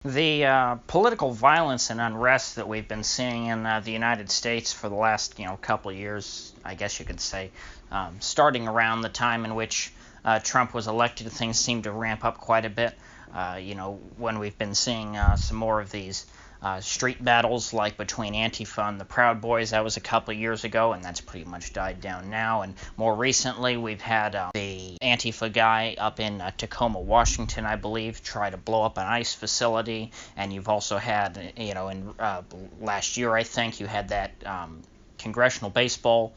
The political violence and unrest that we've been seeing in the United States for the last, couple of years, I guess you could say, starting around the time in which Trump was elected, things seemed to ramp up quite a bit. When we've been seeing some more of these street battles, like between Antifa and the Proud Boys. That was a couple of years ago, and that's pretty much died down now. And more recently, we've had the Antifa guy up in Tacoma, Washington, I believe, try to blow up an ICE facility. And you've also had, in last year, I think, you had that congressional baseball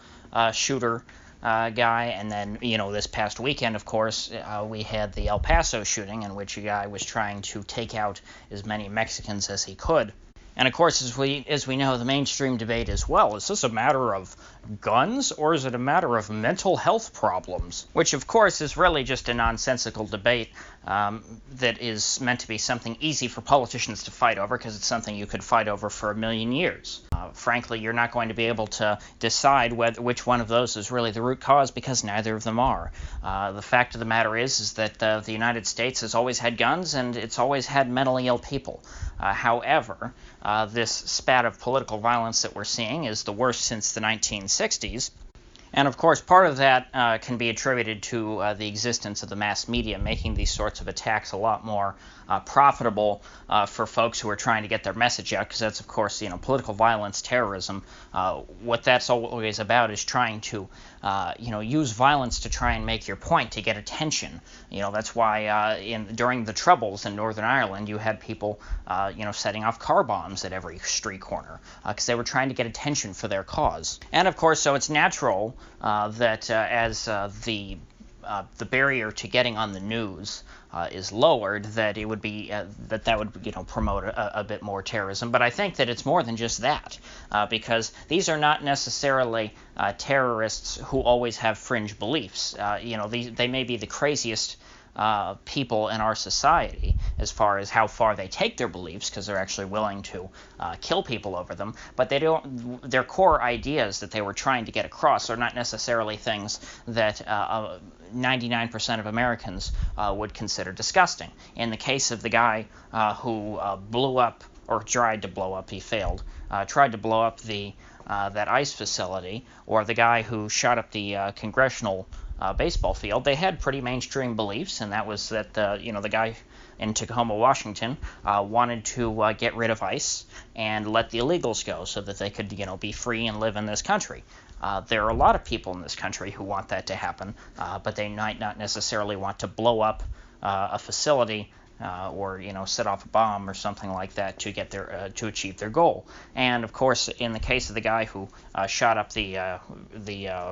shooter guy, and then this past weekend, of course, we had the El Paso shooting, in which a guy was trying to take out as many Mexicans as he could. And of course, as we know, the mainstream debate is, well, is this a matter of guns or is it a matter of mental health problems? Which, of course, is really just a nonsensical debate that is meant to be something easy for politicians to fight over, because it's something you could fight over for a million years. Frankly, you're not going to be able to decide which one of those is really the root cause, because neither of them are. The fact of the matter is that the United States has always had guns, and it's always had mentally ill people. However, this spat of political violence that we're seeing is the worst since the 1960s. And of course, part of that can be attributed to the existence of the mass media, making these sorts of attacks a lot more profitable for folks who are trying to get their message out, because that's, of course, political violence, terrorism. What that's always about is trying to, use violence to try and make your point, to get attention. That's why during the Troubles in Northern Ireland, you had people, setting off car bombs at every street corner, because they were trying to get attention for their cause. And of course, so it's natural that as the barrier to getting on the news is lowered, that it would be that would promote a bit more terrorism. But I think that it's more than just that, because these are not necessarily terrorists who always have fringe beliefs. They may be the craziest people in our society as far as how far they take their beliefs, because they're actually willing to kill people over them, but their core ideas that they were trying to get across are not necessarily things that 99% of Americans would consider disgusting. In the case of the guy who blew up, or tried to blow up, he failed, tried to blow up that ICE facility, or the guy who shot up the congressional baseball field, they had pretty mainstream beliefs, and that was that the guy in Tacoma, Washington, wanted to get rid of ICE and let the illegals go, so that they could be free and live in this country. There are a lot of people in this country who want that to happen, but they might not necessarily want to blow up a facility or set off a bomb or something like that to get to achieve their goal. And of course, in the case of the guy who shot up the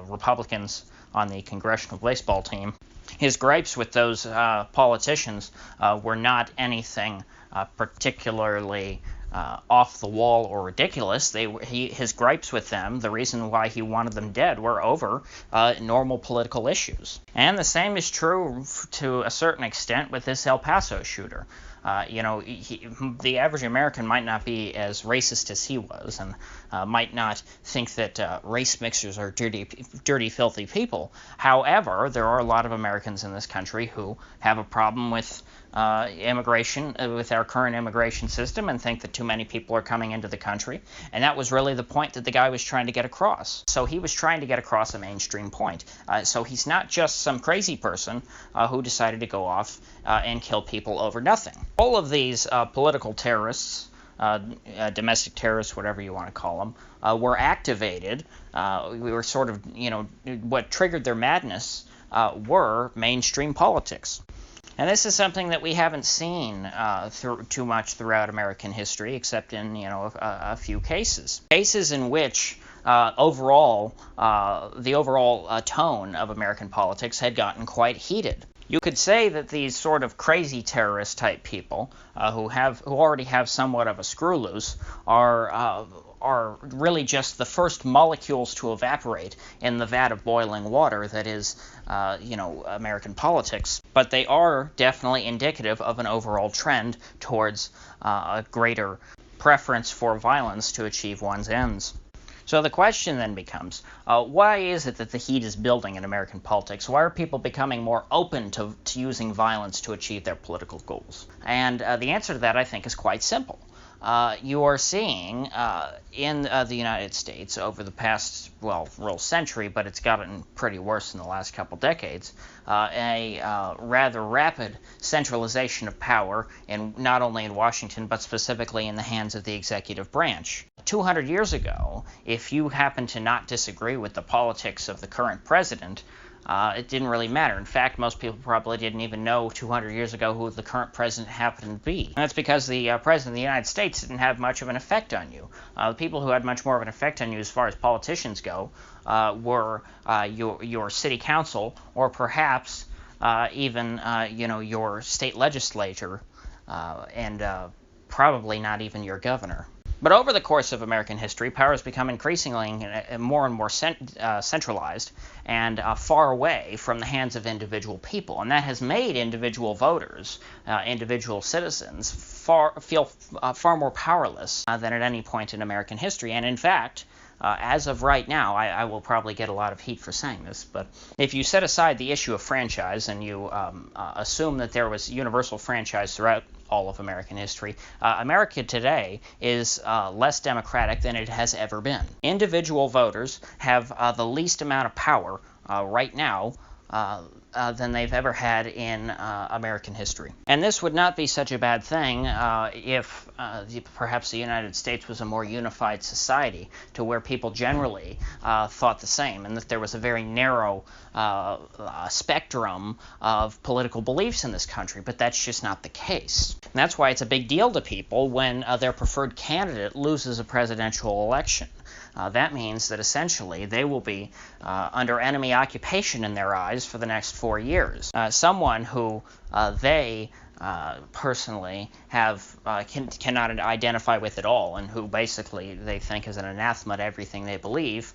Republicans on the congressional baseball team, his gripes with those politicians were not anything particularly off the wall or ridiculous. His gripes with them, the reason why he wanted them dead, were over normal political issues. And the same is true to a certain extent with this El Paso shooter. The average American might not be as racist as he was, and might not think that race mixers are dirty, filthy people. However, there are a lot of Americans in this country who have a problem with immigration, with our current immigration system, and think that too many people are coming into the country. And that was really the point that the guy was trying to get across. So he was trying to get across a mainstream point. So he's not just some crazy person who decided to go off and kill people over nothing. All of these political terrorists, domestic terrorists, whatever you want to call them, were activated. We were sort of, what triggered their madness were mainstream politics. And this is something that we haven't seen too much throughout American history, except in a few cases. Cases in which the overall tone of American politics had gotten quite heated. You could say that these sort of crazy terrorist type people who already have somewhat of a screw loose are really just the first molecules to evaporate in the vat of boiling water that is, American politics. But they are definitely indicative of an overall trend towards a greater preference for violence to achieve one's ends. So the question then becomes, why is it that the heat is building in American politics? Why are people becoming more open to using violence to achieve their political goals? And the answer to that, I think, is quite simple. You are seeing in the United States over the past, real century, but it's gotten pretty worse in the last couple decades, a rather rapid centralization of power, not only in Washington, but specifically in the hands of the executive branch. 200 years ago, if you happened to not disagree with the politics of the current president, it didn't really matter. In fact, most people probably didn't even know 200 years ago who the current president happened to be. And that's because the president of the United States didn't have much of an effect on you. The people who had much more of an effect on you as far as politicians go were your city council, or perhaps even your state legislature, and probably not even your governor. But over the course of American history, power has become increasingly more and more centralized and far away from the hands of individual people. And that has made individual voters, individual citizens, feel far more powerless than at any point in American history. And in fact, as of right now, I will probably get a lot of heat for saying this, but if you set aside the issue of franchise and you assume that there was universal franchise throughout all of American history, America today is less democratic than it has ever been. Individual voters have the least amount of power right now than they've ever had in American history. And this would not be such a bad thing if perhaps the United States was a more unified society, to where people generally thought the same, and that there was a very narrow spectrum of political beliefs in this country, but that's just not the case. And that's why it's a big deal to people when their preferred candidate loses a presidential election. That means that essentially they will be under enemy occupation in their eyes for the next 4 years. Someone who they personally cannot identify with at all, and who basically they think is an anathema to everything they believe,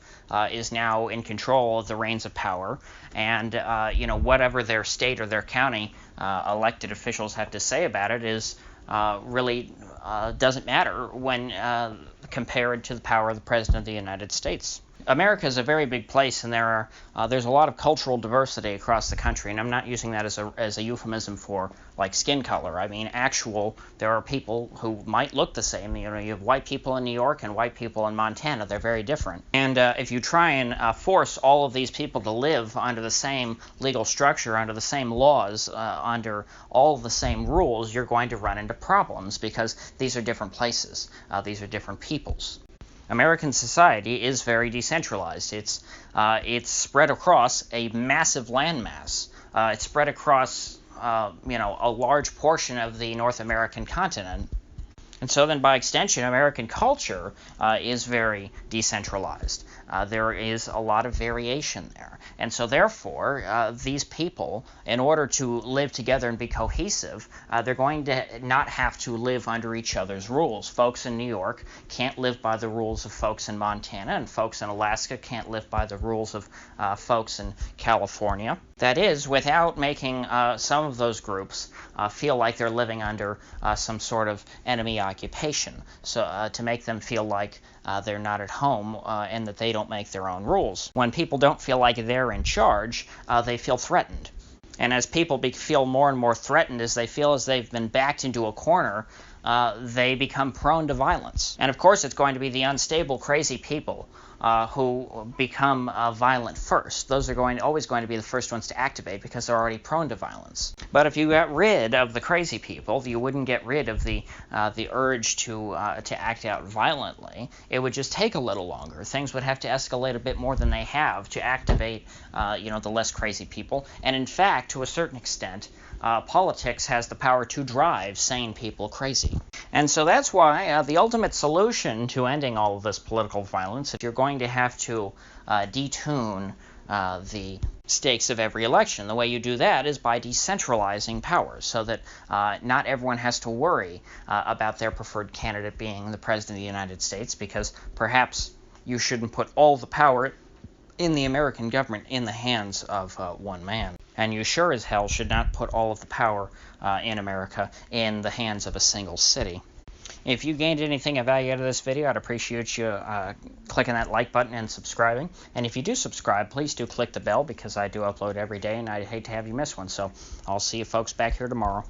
is now in control of the reins of power, and whatever their state or their county elected officials have to say about it is really doesn't matter when compared to the power of the President of the United States. America is a very big place, and there's a lot of cultural diversity across the country, and I'm not using that as a euphemism for like skin color. I mean there are people who might look the same. You have white people in New York and white people in Montana. They're very different. And if you try and force all of these people to live under the same legal structure, under the same laws, under all the same rules, you're going to run into problems, because these are different places. These are different peoples. American society is very decentralized. It's spread across a massive landmass. It's spread across a large portion of the North American continent. And so then, by extension, American culture is very decentralized. There is a lot of variation there. And so therefore, these people, in order to live together and be cohesive, they're going to not have to live under each other's rules. Folks in New York can't live by the rules of folks in Montana, and folks in Alaska can't live by the rules of folks in California. That is, without making some of those groups feel like they're living under some sort of enemy occupation, so to make them feel like they're not at home and that they don't make their own rules. When people don't feel like they're in charge, they feel threatened. And as people feel more and more threatened, as they feel as they've been backed into a corner, they become prone to violence. And of course, it's going to be the unstable, crazy people who become violent first. Those are always going to be the first ones to activate, because they're already prone to violence. But if you got rid of the crazy people, you wouldn't get rid of the urge to act out violently. It would just take a little longer. Things would have to escalate a bit more than they have to activate the less crazy people. And in fact, to a certain extent, politics has the power to drive sane people crazy. And so that's why the ultimate solution to ending all of this political violence, if you're going to have to detune the stakes of every election, the way you do that is by decentralizing power, so that not everyone has to worry about their preferred candidate being the President of the United States, because perhaps you shouldn't put all the power in the American government in the hands of one man. And you sure as hell should not put all of the power in America in the hands of a single city. If you gained anything of value out of this video, I'd appreciate you clicking that like button and subscribing. And if you do subscribe, please do click the bell, because I do upload every day and I'd hate to have you miss one. So I'll see you folks back here tomorrow.